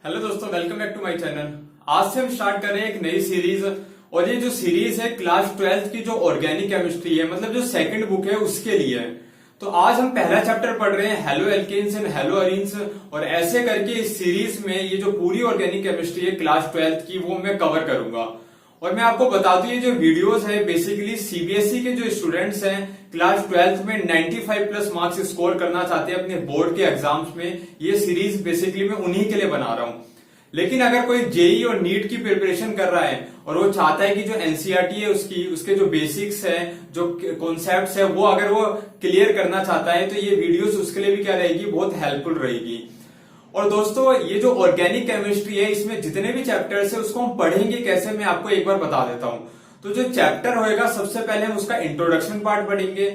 Hello दोस्तों, welcome back to my channel. आज से हम स्टार्ट कर रहे हैं एक नई सीरीज। और ये जो सीरीज है क्लास 12th की जो ऑर्गेनिक केमिस्ट्री है, मतलब जो सेकंड बुक है उसके लिए है। तो आज हम पहला चैप्टर पढ़ रहे हैं haloalkanes and haloarenes. और ऐसे करके इस सीरीज में ये जो पूरी ऑर्गेनिक केमिस्ट्री है क्लास 12th की वो मैं कवर करूंगा। और मैं आपको बता दूं, ये जो वीडियोस है बेसिकली सीबीएसई के जो स्टूडेंट्स हैं क्लास 12th में 95 प्लस मार्क्स स्कोर करना चाहते हैं अपने बोर्ड के एग्जाम्स में, ये सीरीज बेसिकली मैं उन्हीं के लिए बना रहा हूं। लेकिन अगर कोई जेई और नीट की प्रिपरेशन कर रहा है और वो चाहता है कि जो एनसीईआरटी है उसके जो बेसिक्स है, जो कॉन्सेप्ट्स है, वो अगर वो क्लियर करना चाहता है तो ये वीडियोस उसके लिए भी क्या रहेगी, बहुत हेल्पफुल रहेगी। और दोस्तों, ये जो ऑर्गेनिक केमिस्ट्री है इसमें जितने भी चैप्टर्स है उसको हम पढ़ेंगे कैसे, मैं आपको एक बार बता देता हूं। तो जो चैप्टर होएगा सबसे पहले हम उसका इंट्रोडक्शन पार्ट पढ़ेंगे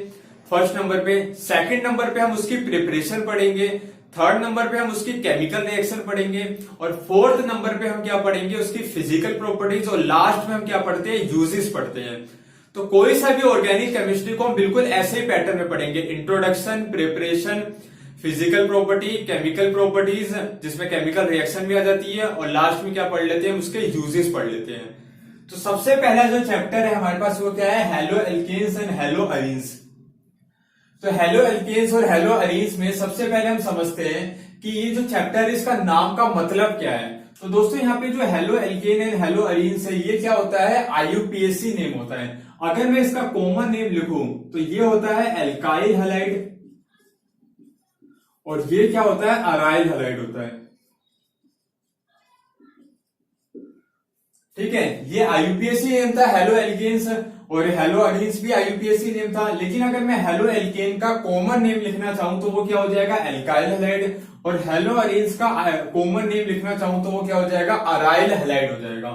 फर्स्ट नंबर पे। सेकंड नंबर पे हम उसकी प्रिपरेशन पढ़ेंगे। थर्ड नंबर पे हम उसकी केमिकल रिएक्शन पढ़ेंगे। और फोर्थ नंबर पे हम क्या पढ़ेंगे, उसकी फिजिकल प्रॉपर्टीज। और लास्ट में हम क्या पढ़ते हैं, यूजेस पढ़ते हैं। तो कोई सा भी ऑर्गेनिक केमिस्ट्री को हम बिल्कुल ऐसे ही पैटर्न में पढ़ेंगे, introduction, preparation, physical property, chemical properties जिसमें केमिकल रिएक्शन भी आ जाती है, और लास्ट में क्या पढ़ लेते हैं, उसके यूजेस पढ़ लेते हैं। तो सबसे पहला जो चैप्टर है हमारे पास वो क्या है, haloalkanes and haloarenes. तो हेलो एल्केन्स और हेलो अरीन्स में सबसे पहले हम समझते हैं कि ये जो चैप्टर है इसका नाम का मतलब क्या है। तो दोस्तों, यहाँ पे जो halo alkane and hello arenes है ये क्या होता है, आईयूपीएसी नेम होता है। अगर मैं इसका कॉमन नेम लिखूं तो ये होता है एल्काइल हैलाइड, और ये क्या होता है, अराइल हैलाइड होता है। ठीक है, ये आईयूपीएसी नेम था हेलो एल्केन्स, और हेलो अरीन्स भी आईयूपीएसी नेम था। लेकिन अगर मैं हेलो एल्केन का कॉमन नेम लिखना चाहूं तो वो क्या हो जाएगा, एल्काइल हैलाइड। और हेलो अरीन्स का कॉमन नेम लिखना चाहूं तो वो क्या हो जाएगा, अराइल हैलाइड हो जाएगा।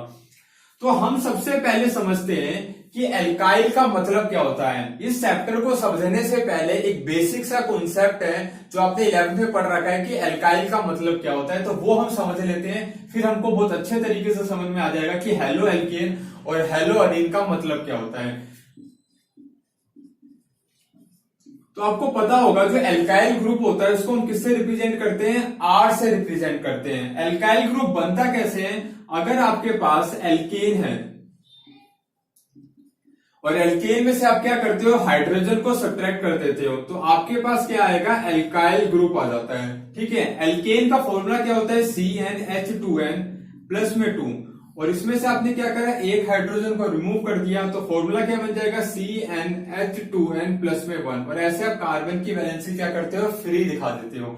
तो हम सबसे पहले समझते हैं कि एल्काइल का मतलब क्या होता है। इस चैप्टर को समझने से पहले एक बेसिक सा कॉन्सेप्ट है जो आपने 11th में पढ़ रखा है कि एल्काइल का मतलब क्या होता है, तो वो हम समझ लेते हैं। फिर हमको बहुत अच्छे तरीके से समझ में आ जाएगा कि हेलो एल्केन और हेलो अरीन का मतलब क्या होता है। तो आपको पता होगा जो एल्काइल ग्रुप होता है उसको हम किससे रिप्रेजेंट करते हैं, आर से रिप्रेजेंट करते हैं। एल्काइल ग्रुप बनता कैसे है, अगर आपके पास एल्केन है और एल्केन में से आप क्या करते हो, हाइड्रोजन को सब्ट्रैक्ट कर देते हो, तो आपके पास क्या आएगा, एल्काइल ग्रुप आ जाता है। ठीक है, एल्केन का फॉर्मूला क्या होता है, CnH2n प्लस में 2। और इसमें से आपने क्या करा, एक हाइड्रोजन को रिमूव कर दिया, तो फॉर्मूला क्या बन जाएगा, CnH2n प्लस में 1। और ऐसे आप कार्बन की वैलेंसी क्या करते हो, फ्री दिखा देते हो।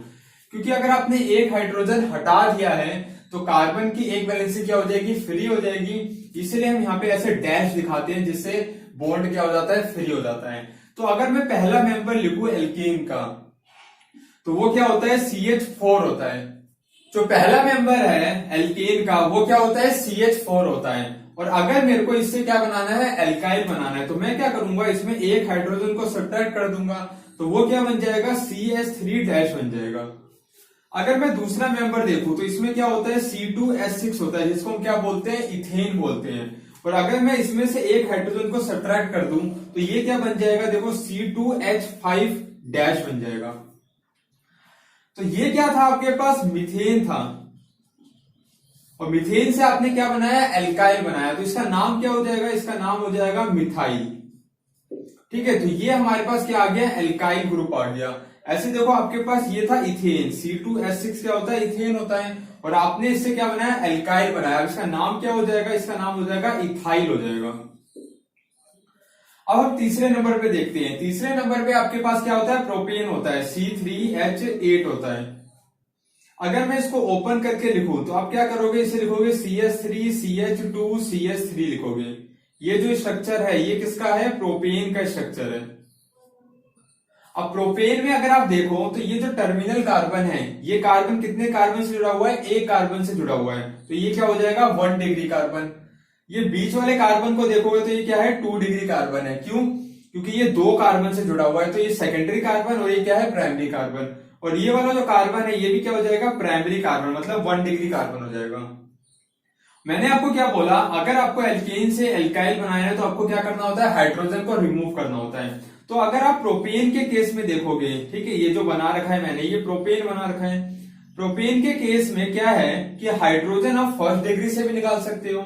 क्योंकि अगर आपने एक हाइड्रोजन हटा दिया है तो कार्बन की एक वैलेंसी क्या हो जाएगी, फ्री हो जाएगी। इसलिए हम यहाँ पे ऐसे डैश दिखाते हैं जिससे बॉन्ड क्या हो जाता है, फ्री हो जाता है। तो अगर मैं पहला मेंबर लिखूं एल्केन का तो वो क्या होता है, CH4 होता है। जो पहला मेंबर है एल्केन का वो क्या होता है, CH4 होता है। और अगर मेरे को इससे क्या बनाना है, एल्काइल बनाना है, तो मैं क्या करूंगा, इसमें एक हाइड्रोजन को सब्ट्रैक्ट कर दूंगा, तो वो क्या बन जाएगा, CH3 डैश बन जाएगा। अगर मैं दूसरा मेंबर देखूं तो इसमें क्या होता है, C2H6 होता है, जिसको हम क्या बोलते हैं, इथेन बोलते हैं। और अगर मैं इसमें से एक हाइड्रोजन को सब्ट्रैक्ट कर दूं तो ये क्या बन जाएगा, देखो C2H5 डैश बन जाएगा। तो ये क्या था, आपके पास मीथेन था, और मीथेन से आपने क्या बनाया, एल्काइल बनाया, तो इसका नाम क्या हो जाएगा, इसका नाम हो जाएगा मिथाइल। ठीक है, तो ये हमारे पास क्या आ गया, एल्काइल ग्रुप आ गया। ऐसे देखो आपके पास ये था इथेन, C2H6 क्या होता है, इथेन होता है, और आपने इससे क्या बनाया, एल्काइल बनाया। इसका नाम क्या हो जाएगा, इसका नाम हो जाएगा इथाइल हो जाएगा। अब हम तीसरे नंबर पे देखते हैं। तीसरे नंबर पे आपके पास क्या होता है, प्रोपेन होता है, C3H8 होता है। अगर मैं इसको ओपन करके लिखूं तो आप क्या करोगे, इसे लिखोगे CH3 CH2 CH3 लिखोगे। ये जो स्ट्रक्चर है ये किसका है, प्रोपेन का स्ट्रक्चर है। अब प्रोपेन में अगर आप देखो तो ये जो टर्मिनल कार्बन है, ये कार्बन कितने कार्बन से जुड़ा हुआ है, एक कार्बन से जुड़ा हुआ है, तो ये क्या हो जाएगा, 1 डिग्री कार्बन। ये बीच वाले कार्बन को देखोगे तो ये क्या है, 2 डिग्री कार्बन है। क्यों, क्योंकि ये 2 कार्बन से जुड़ा हुआ है, तो ये सेकेंडरी कार्बन और ये क्या है, प्राइमरी कार्बन। और ये वाला जो कार्बन है ये भी क्या हो जाएगा, प्राइमरी कार्बन, मतलब 1 डिग्री कार्बन हो जाएगा। मैंने आपको क्या बोला, अगर आपको एल्केन से एल्काइल बनाना है तो आपको क्या करना होता है, हाइड्रोजन को रिमूव करना होता है। तो अगर आप प्रोपेन के केस में देखोगे, ठीक है, ये जो बना रखा है मैंने, ये प्रोपेन बना रखा है, प्रोपेन के केस में क्या है कि हाइड्रोजन आप फर्स्ट डिग्री से भी निकाल सकते हो,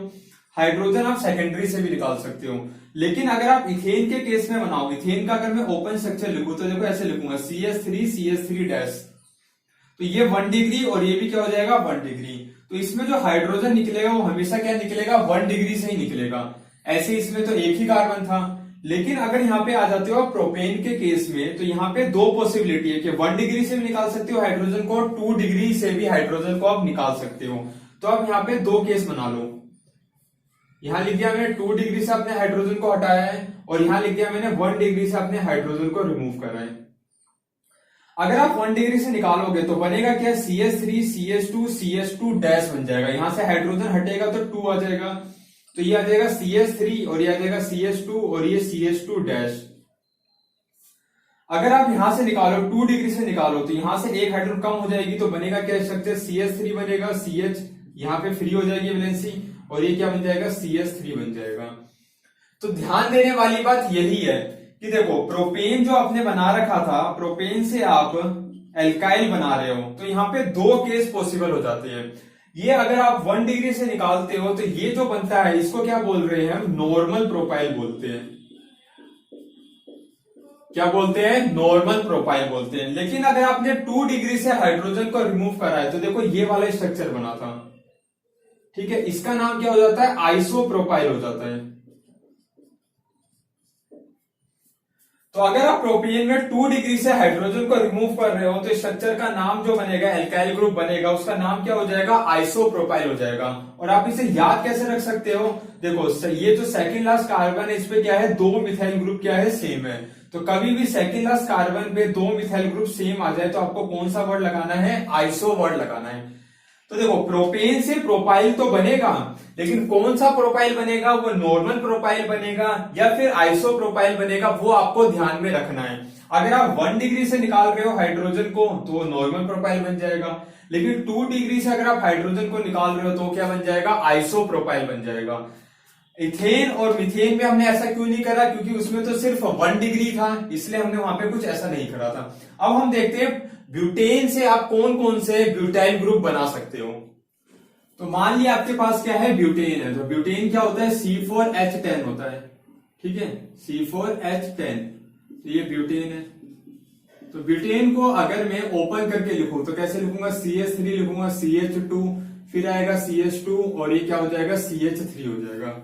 हाइड्रोजन आप सेकेंडरी से भी निकाल सकते हो। लेकिन अगर आप इथेन के केस में बनाओ, इथेन का अगर मैं ओपन स्ट्रक्चर लिखूं तो देखो ऐसे लिखूंगा CH3 डैश, तो ये 1 डिग्री और ये भी क्या हो जाएगा 1 डिग्री। तो इसमें जो हाइड्रोजन निकलेगा वो हमेशा क्या निकलेगा 1 डिग्री से ही निकलेगा। ऐसे इसमें तो एक ही कार्बन था। लेकिन अगर यहाँ पे आ जाते हो प्रोपेन के केस में, तो यहाँ पे दो पॉसिबिलिटी है कि 1 डिग्री से भी निकाल सकते हो हाइड्रोजन को, 2 डिग्री से भी हाइड्रोजन को आप निकाल सकते हो। तो आप यहाँ पे दो केस बना लो। यहां लिख दिया मैंने 2 डिग्री से अपने हाइड्रोजन को हटाया है, और यहां लिख दिया मैंने 1 डिग्री से अपने हाइड्रोजन को रिमूव करा है। अगर आप 1 डिग्री से निकालोगे तो बनेगा क्या CH3 CH2 डैश बन जाएगा। यहां से हाइड्रोजन हटेगा तो 2 आ जाएगा, तो ये आ जाएगा CH3 और ये आ जाएगा CH2 और ये CH2 डैश। अगर आप यहां से निकालो 2 डिग्री से निकालो तो यहां से एक हाइड्रोजन कम हो जाएगी, तो बनेगा क्या स्ट्रक्चर CH3 बनेगा, CH यहां पे फ्री हो जाएगी वैलेंसी, और ये क्या बन जाएगा CH3 बन जाएगा। तो ध्यान देने वाली बात यही है कि देखो प्रोपेन जो आपने बना रखा था, प्रोपेन से आप एल्काइल बना रहे हो, तो यहाँ पे दो केस पॉसिबल हो जाते हैं। ये अगर आप 1 डिग्री से निकालते हो तो ये जो बनता है इसको क्या बोल रहे हैं हम, नॉर्मल प्रोपाइल बोलते हैं। क्या बोलते हैं, नॉर्मल प्रोपाइल बोलते हैं। लेकिन अगर आपने 2 डिग्री से हाइड्रोजन को रिमूव करा है तो देखो ये वाला स्ट्रक्चर बना था, ठीक है, इसका नाम क्या हो जाता है, आइसोप्रोपाइल हो जाता है। तो अगर आप प्रोपेन में 2 डिग्री से हाइड्रोजन को रिमूव कर रहे हो तो स्ट्रक्चर का नाम जो बनेगा, एल्काइल ग्रुप बनेगा, उसका नाम क्या हो जाएगा, आइसोप्रोपाइल हो जाएगा। और आप इसे याद कैसे रख सकते हो, देखो ये जो सेकंड लास्ट कार्बन है इस पे क्या है, 2 मिथाइल ग्रुप क्या है, सेम है। तो कभी भी सेकंड लास्ट कार्बन पे 2 मिथाइल ग्रुप सेम आ जाए तो आपको कौन सा वर्ड लगाना है, आइसो वर्ड लगाना है। तो देखो प्रोपेन से प्रोपाइल तो बनेगा, लेकिन कौन सा प्रोपाइल बनेगा, वो नॉर्मल प्रोपाइल बनेगा या फिर आइसो प्रोपाइल बनेगा, वो आपको ध्यान में रखना है। अगर आप 1 डिग्री से निकाल रहे हो हाइड्रोजन को तो नॉर्मल प्रोपाइल बन जाएगा, लेकिन 2 डिग्री से अगर आप हाइड्रोजन को निकाल रहे हो तो क्या बन जाएगा, आइसो प्रोपाइल बन जाएगा। इथेन और मिथेन में हमने ऐसा क्यों नहीं करा, क्योंकि उसमें तो सिर्फ 1 डिग्री था, इसलिए हमने वहां पे कुछ ऐसा नहीं करा था। अब हम देखते हैं ब्यूटेन से आप कौन कौन से ब्यूटाइल ग्रुप बना सकते हो। तो मान लिया आपके पास क्या है, ब्यूटेन है, तो ब्यूटेन क्या होता है, C4H10 होता है, ठीक है, C4H10, तो ये ब्यूटेन है। तो ब्यूटेन को अगर मैं ओपन करके लिखूं तो कैसे लिखूंगा, CH3 लिखूंगा, CH2 फिर आएगा CH2 और ये क्या हो जाएगा, CH3 हो जाएगा।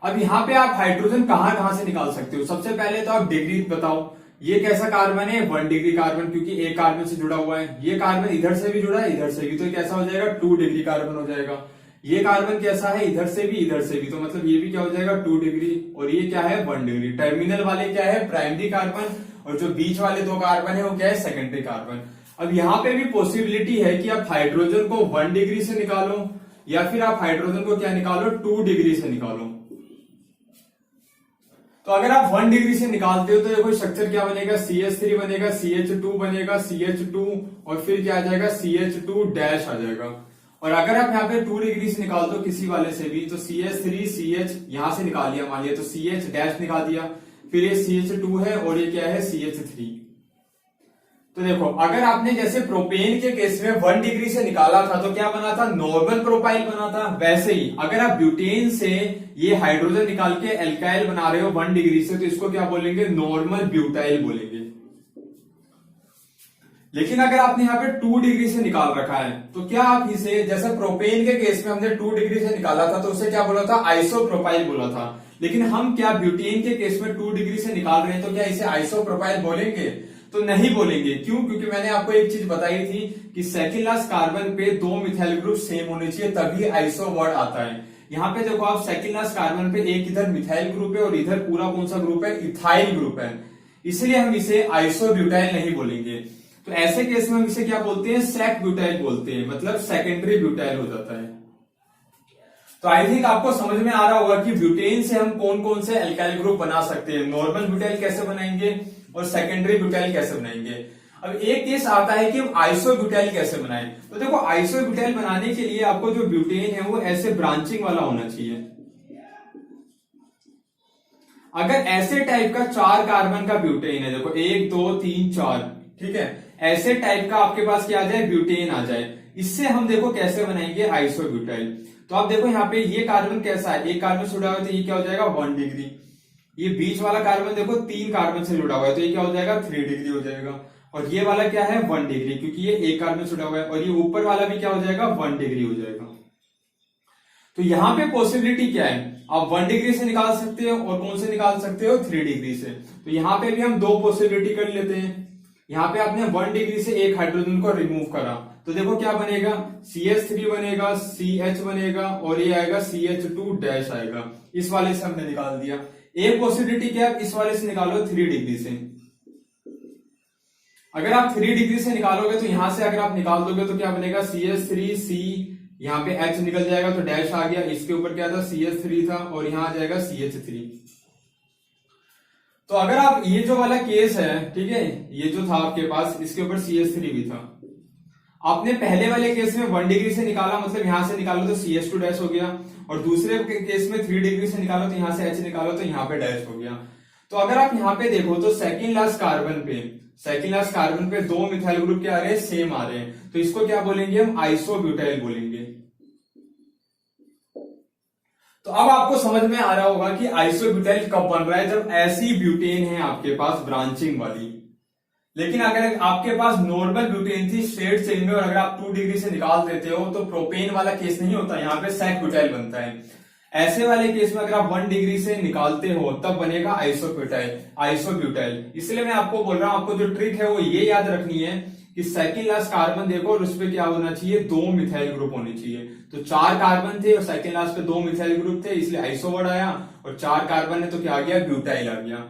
अब यहाँ पे आप हाइड्रोजन कहां कहां से निकाल सकते हो, सबसे पहले तो आप डिग्री बताओ, ये कैसा कार्बन है, 1 डिग्री कार्बन, क्योंकि एक कार्बन से जुड़ा हुआ है। ये कार्बन इधर से भी जुड़ा है, इधर से भी, तो कैसा हो जाएगा, 2 डिग्री कार्बन हो जाएगा। ये कार्बन कैसा है, इधर से भी इधर से भी, तो मतलब ये भी क्या हो जाएगा 2 डिग्री, और ये क्या है 1 डिग्री। टर्मिनल वाले क्या है, प्राइमरी कार्बन, और जो बीच वाले 2 कार्बन है वो क्या है, सेकेंडरी कार्बन। अब यहाँ पे भी पॉसिबिलिटी है कि आप हाइड्रोजन को 1 डिग्री से निकालो या फिर आप हाइड्रोजन को क्या निकालो, 2 डिग्री से निकालो। तो अगर आप 1 डिग्री से निकालते हो तो देखो स्ट्रक्चर क्या बनेगा, CH3 बनेगा, CH2 बनेगा, CH2 और फिर क्या आ जाएगा, CH2 डैश आ जाएगा। और अगर आप यहाँ पे 2 डिग्री से निकाल दो किसी वाले से भी तो CH3 CH यहां से निकाल लिया मान लिया, तो CH डैश निकाल दिया, फिर ये CH2 है और ये क्या है, CH3। तो देखो अगर आपने जैसे प्रोपेन के केस में 1 डिग्री से निकाला था तो क्या बना था, नॉर्मल प्रोपाइल बना था। वैसे ही अगर आप ब्यूटेन से ये हाइड्रोजन निकाल के एल्काइल बना रहे हो 1 डिग्री से, तो इसको क्या बोलेंगे, नॉर्मल ब्यूटाइल बोलेंगे। लेकिन अगर आपने यहाँ पे 2 डिग्री से निकाल रखा है तो क्या आप इसे, जैसे प्रोपेन के केस में हमने 2 डिग्री से निकाला था तो उसे क्या बोला था, आइसोप्रोपाइल बोला था। लेकिन हम क्या ब्यूटेन के केस में 2 डिग्री से निकाल रहे हैं तो क्या इसे आइसोप्रोपाइल बोलेंगे, तो नहीं बोलेंगे। क्यों, क्योंकि मैंने आपको एक चीज बताई थी कि सेकंड लास्ट कार्बन पे 2 मिथाइल ग्रुप सेम होने चाहिए तभी आइसो वर्ड आता है। यहाँ पे देखो आप सेकंड लास्ट कार्बन पे एक इधर मिथाइल ग्रुप है और इधर पूरा कौन सा ग्रुप है, इथाइल ग्रुप है, इसलिए हम इसे आइसोब्यूटाइल नहीं बोलेंगे। तो ऐसे केस में हम इसे क्या बोलते हैं, सेक ब्यूटाइल बोलते हैं, मतलब सेकेंडरी ब्यूटाइल हो जाता है। तो आई थिंक आपको समझ में आ रहा होगा कि ब्यूटेन से हम कौन कौन से एल्काइल ग्रुप बना सकते हैं, नॉर्मल ब्यूटाइल कैसे बनाएंगे और सेकेंडरी ब्यूटाइल कैसे बनाएंगे। अब एक केस आता है कि हम आइसोब्यूटाइल कैसे बनाएं। तो देखो आइसोब्यूटाइल बनाने के लिए आपको जो ब्यूटेन है वो ऐसे ब्रांचिंग वाला होना चाहिए। अगर ऐसे टाइप का 4 कार्बन का ब्यूटेन है, देखो 1 2 3 4, ठीक है, ऐसे टाइप का आपके पास क्या आ जाए, ब्यूटेन आ जाए। इससे हम देखो कैसे बनाएंगे आइसोब्यूटाइल। तो आप देखो यहाँ पे ये कार्बन कैसा है, एक कार्बन से जुड़ा हुआ है तो ये क्या हो जाएगा 1 डिग्री। ये बीच वाला कार्बन देखो 3 कार्बन से जुड़ा हुआ है तो ये क्या हो जाएगा 3 डिग्री हो जाएगा। और ये वाला क्या है 1 डिग्री, क्योंकि ये एक कार्बन से जुड़ा हुआ है। और ये ऊपर वाला भी क्या हो जाएगा 1 डिग्री हो जाएगा। तो यहाँ पे पॉसिबिलिटी क्या है, आप 1 डिग्री से निकाल सकते हो और कौन से निकाल सकते हो 3 डिग्री से। तो यहाँ पे भी हम 2 पॉसिबिलिटी कर लेते हैं। यहाँ पे आपने 1 डिग्री से एक हाइड्रोजन को रिमूव करा तो देखो क्या बनेगा, CH3 बनेगा, CH बनेगा और ये आएगा CH2 डैश आएगा। इस वाले से हमने निकाल दिया। एक पॉसिबिलिटी क्या है, इस वाले से निकालो 3 डिग्री से। अगर आप 3 डिग्री से निकालोगे तो यहां से अगर आप निकाल दोगे तो क्या बनेगा, CH3C, यहाँ पे H निकल जाएगा तो डैश आ गया। इसके ऊपर क्या था CH3 था और यहां आ जाएगा CH3। तो अगर आप ये जो वाला केस है, ठीक है, ये जो था आपके पास इसके ऊपर CH3 भी था। आपने पहले वाले केस में 1 डिग्री से निकाला, मतलब यहां से निकालो तो CH2 डैश हो गया। और दूसरे केस में 3 डिग्री से निकालो तो यहां से H निकालो तो यहाँ पे डैश हो गया। तो अगर आप यहाँ पे देखो तो सेकंड लास्ट कार्बन पे 2 मिथाइल ग्रुप क्या आ रहे हैं, सेम आ रहे हैं। तो इसको क्या बोलेंगे हम, आइसोब्यूटाइल बोलेंगे। तो अब आपको समझ में आ रहा होगा कि आइसोब्यूटाइल कब बन रहा है, जब ऐसी ब्यूटेन है आपके पास ब्रांचिंग वाली। लेकिन अगर आपके पास नॉर्मल ब्यूटेन थी स्ट्रेट चेन में और अगर आप 2 डिग्री से निकाल देते हो तो प्रोपेन वाला केस नहीं होता, यहाँ पे सैक ब्यूटाइल बनता है। ऐसे वाले केस में अगर आप 1 डिग्री से निकालते हो तब बनेगा आइसोब्यूटाइल। इसलिए मैं आपको बोल रहा हूं, आपको जो ट्रिक है वो ये याद रखनी है कि सेकंड लास्ट कार्बन देखो और उस पर क्या होना चाहिए, 2 मिथाइल ग्रुप होने चाहिए। तो 4 कार्बन थे और सेकंड लास्ट पे 2 मिथाइल ग्रुप थे, इसलिए आइसो वर्ड आया। और 4 कार्बन है तो क्या आ गया, ब्यूटाइल आ गया।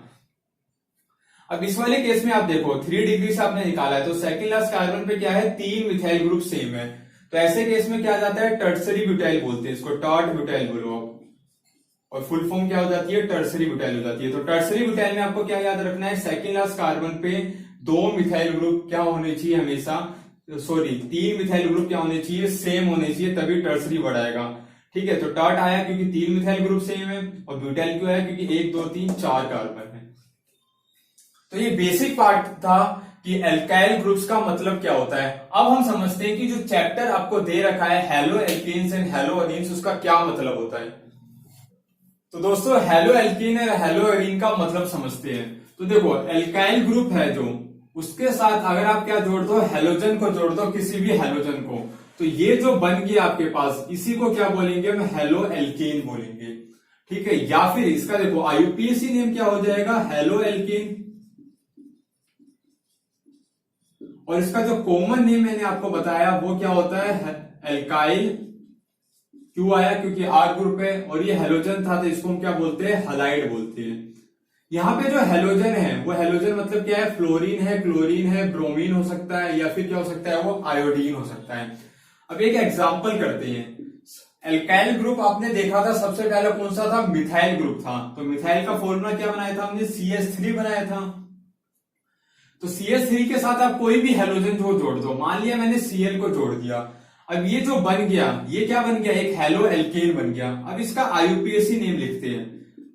अब इस वाले केस में आप देखो 3 डिग्री से आपने निकाला है तो सेकंड लास्ट कार्बन पे क्या है, 3 मिथाइल ग्रुप सेम है। तो ऐसे केस में क्या जाता है, टर्सरी ब्यूटाइल बोलते हैं इसको, टॉट ब्यूटाइल बोलो आप। और फुल फॉर्म क्या हो जाती है, टर्सरी ब्यूटाइल हो जाती है। तो टर्सरी ब्यूटाइल में आपको क्या याद रखना है, सेकंड लास्ट कार्बन पे 2 मिथाइल ग्रुप क्या होने चाहिए हमेशा, 3 मिथाइल ग्रुप क्या होने चाहिए, सेम होने चाहिए, तभी टर्सरी वर्ड आएगा। ठीक है, तो टर्ट आया क्योंकि 3 मिथाइल ग्रुप सेम है। और ब्यूटाइल क्यों है, क्योंकि 1 2 3 4 कार्बन है। तो ये बेसिक पार्ट था कि एल्काइल ग्रुप्स का मतलब क्या होता है। अब हम समझते हैं कि जो चैप्टर आपको दे रखा है haloalkanes and haloarenes, उसका क्या मतलब होता है। तो दोस्तों हेलो एल्कीन और हेलो एरीन का मतलब समझते हैं। तो देखो एल्काइल ग्रुप है जो, उसके साथ अगर आप क्या जोड़ दो, हेलोजन को जोड़ दो, किसी भी हेलोजन को, तो ये जो बन गया आपके पास, इसी को क्या बोलेंगे हम, हेलो एल्केन बोलेंगे। ठीक है, या फिर इसका देखो आईयूपीएसी नेम क्या हो जाएगा, हेलो एल्केन। और इसका जो कॉमन नेम मैंने आपको बताया वो क्या होता है, एल्काइल। क्यों आया, क्योंकि आर ग्रुप है और ये हेलोजन था तो इसको हम क्या बोलते हैं, हलाइड बोलते हैं। यहाँ पे जो हेलोजन है वो हेलोजन मतलब क्या है, फ्लोरीन है, क्लोरीन है, ब्रोमीन हो सकता है, या फिर क्या हो सकता है, वो आयोडीन हो सकता है। अब एक एग्जांपल करते हैं। एल्काइल ग्रुप आपने देखा था सबसे पहले कौन सा था, मिथाइल ग्रुप था। तो मिथाइल का फॉर्मूला क्या बनाया था हमने, CH3 बनाया था। तो CH3 के साथ आप कोई भी हेलोजन जो जोड़ दो, मान लिया मैंने Cl को जोड़ दिया। अब ये जो बन गया, ये क्या बन गया, एक हेलो एल्केन बन गया। अब इसका आईयूपीएसी नेम लिखते हैं।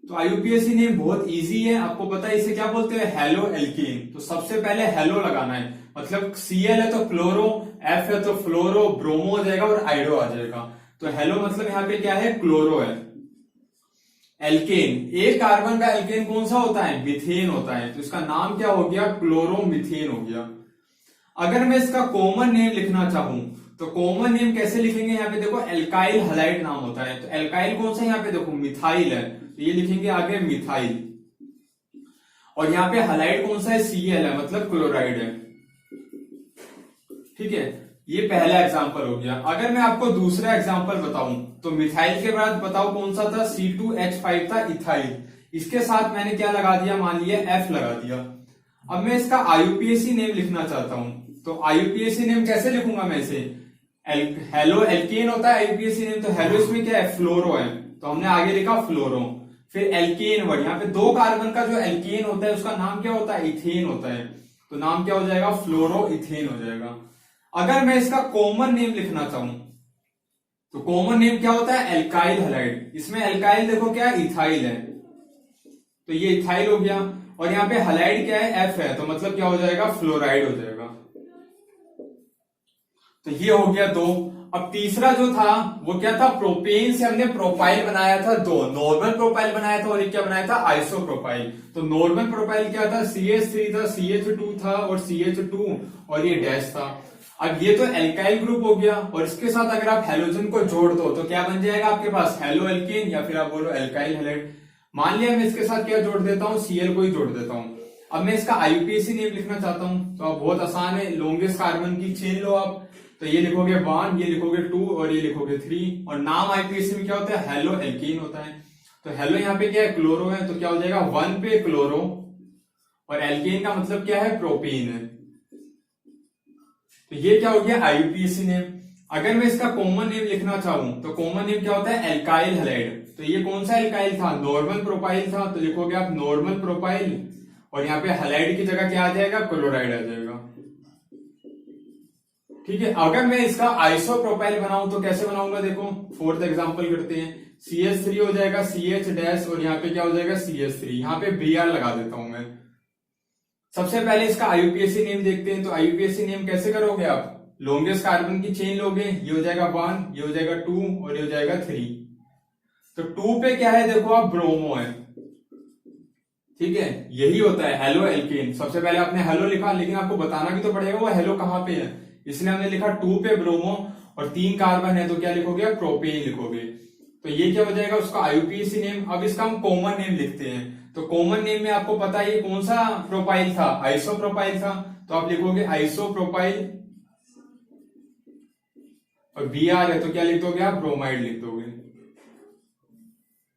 तो आईयूपीएसी नेम बहुत इजी है, आपको पता है इसे क्या बोलते हैं, हेलो एल्केन। तो सबसे पहले हेलो लगाना है, मतलब Cl है तो क्लोरो, F है तो फ्लोरो, ब्रोमो हो जाएगा और आइडो आ जाएगा। तो हेलो मतलब यहाँ पे क्या है, क्लोरो है। एल्केन, एक कार्बन का एल्केन कौन सा होता है, मिथेन होता है। तो इसका नाम क्या हो गया, क्लोरोमिथेन हो गया। अगर मैं इसका कॉमन नेम लिखना चाहूं तो कॉमन नेम कैसे लिखेंगे, यहाँ पे देखो एल्काइल हलाइड नाम होता है। तो एल्काइल कौन सा, यहाँ पे देखो मिथाइल है, तो ये लिखेंगे आगे मिथाइल। और यहाँ पे हलाइड कौन सा है, Cl है, मतलब क्लोराइड है। ठीक है, ये पहला एग्जांपल हो गया। अगर मैं आपको दूसरा एग्जांपल बताऊं तो मिथाइल के बाद बताओ कौन सा था, C2H5 था, इथाइल। इसके साथ मैंने क्या लगा दिया, मान लिया F लगा दिया। अब मैं इसका आईयूपीएसी नेम लिखना चाहता हूं तो आईयूपीएसी नेम कैसे लिखूंगा मैं इसे, हेलो एल्केन होता है आईयूपीएसी नेम, तो हेलो इसमें क्या है, फ्लोरो है, तो हमने आगे लिखा फ्लोरो। फिर एल्केन वर्ड, यहाँ पे 2 कार्बन का जो एल्केन होता है उसका नाम क्या होता है, इथेन होता है। तो नाम क्या हो जाएगा, फ्लोरो इथेन हो जाएगा। अगर मैं इसका कॉमन नेम लिखना चाहूं तो कॉमन नेम क्या होता है, एल्काइल हलाइड। इसमें एल्काइल देखो क्या है, इथाइल है, तो ये इथाइल हो गया। और यहाँ पे हलाइड क्या है, F है, तो मतलब क्या हो जाएगा, फ्लोराइड हो जाएगा। तो ये हो गया 2। अब तीसरा जो था वो क्या था, प्रोपेन से हमने प्रोफाइल बनाया था 2, नॉर्मल प्रोफाइल बनाया था और एक क्या बनाया था, आइसो प्रोफाइल। तो नॉर्मल प्रोफाइल क्या था, CH3 था, CH2 था और CH2 और ये डैश था। अब ये तो एल्काइल ग्रुप हो गया और इसके साथ अगर आप हेलोजन को जोड़ दो तो क्या बन जाएगा आपके पास, हेलो एल्केन या फिर आप बोलो एल्काइल हैलाइड। मान लिया मैं इसके साथ क्या जोड़ देता हूं, Cl को ही जोड़ देता हूं। अब मैं इसका IUPAC नेम लिखना चाहता हूं, तो अब बहुत आसान है, लॉन्गेस्ट कार्बन की चेन लो आप, तो ये लिखोगे 1, ये लिखोगे 2 और ये लिखोगे 3। और नाम IUPAC में क्या होता है, हेलो एल्केन होता है। तो हेलो यहाँ पे क्या है, क्लोरो है, तो क्या हो जाएगा 1 पे क्लोरो, और एल्केन का मतलब क्या है, प्रोपेन है। तो ये क्या हो गया IUPAC नेम। अगर मैं इसका कॉमन नेम लिखना चाहूं तो कॉमन नेम क्या होता है, एल्काइल हैलाइड। तो ये कौन सा एल्काइल था, नॉर्मल प्रोपाइल था, तो लिखोगे आप नॉर्मल प्रोपाइल, और यहाँ पे हैलाइड की जगह क्या आ जाएगा, क्लोराइड आ जाएगा। ठीक है। अगर मैं इसका आइसो प्रोपाइल बनाऊं तो कैसे बनाऊंगा, देखो 4th एग्जांपल करते हैं। CH3 हो जाएगा CH डैश और यहाँ पे क्या हो जाएगा CH3, यहाँ पे Br लगा देता हूं मैं। सबसे पहले इसका IUPAC नेम देखते हैं। तो IUPAC नेम कैसे करोगे आप, लॉन्गेस्ट कार्बन की चेन लोगे, ये हो जाएगा 1, ये हो जाएगा 2 और ये हो जाएगा 3। तो 2 पे क्या है, देखो आप ब्रोमो है, ठीक है, यही होता है हेलो एल्केन। सबसे पहले आपने हेलो लिखा, लेकिन आपको बताना भी तो पड़ेगा वो हेलो कहां पे है, इसलिए हमने लिखा 2 पे ब्रोमो और 3 कार्बन है, तो क्या लिखोगे, प्रोपेन लिखोगे। तो ये क्या हो जाएगा उसका IUPAC नेम। अब इसका हम कॉमन नेम लिखते हैं। तो कॉमन नेम में आपको पता है ये कौन सा प्रोपाइल था, आइसो प्रोपाइल था, तो आप लिखोगे आइसो प्रोपाइल, और Br है तो क्या लिख दोगे आप, ब्रोमाइड लिख दोगे।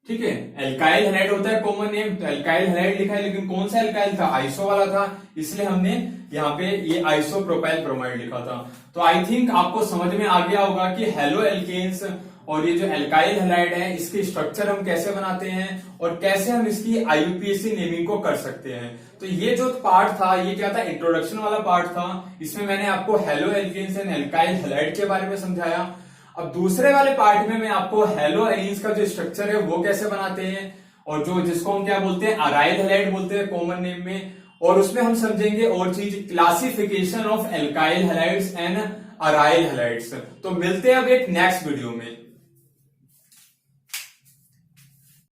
ठीक है। एल्काइल हैलाइड होता है कॉमन नेम, तो एल्काइल हैलाइड लिखा है, लेकिन कौन सा एल्काइल था, आइसो वाला था, इसलिए हमने यहाँ पे ये आइसो प्रोपाइल ब्रोमाइड लिखा था। तो आई थिंक आपको समझ में आ गया होगा कि हेलो एल्केन्स और ये जो एल्काइल हैलाइड है इसकी स्ट्रक्चर हम कैसे बनाते हैं और कैसे हम इसकी IUPAC नेमिंग को कर सकते हैं। तो ये जो पार्ट था ये क्या था, इंट्रोडक्शन वाला पार्ट था। इसमें मैंने आपको haloalkanes and alkyl halide के बारे में समझाया। अब दूसरे वाले पार्ट में मैं आपको हेलो एलीन्स का जो स्ट्रक्चर है वो कैसे बनाते हैं, और जो जिसको हम क्या बोलते हैं, अराइल हैलाइड बोलते हैं कॉमन नेम में, और उसमें हम समझेंगे और चीज, classification of alkyl halides and aryl halides. तो मिलते हैं अब एक नेक्स्ट वीडियो में।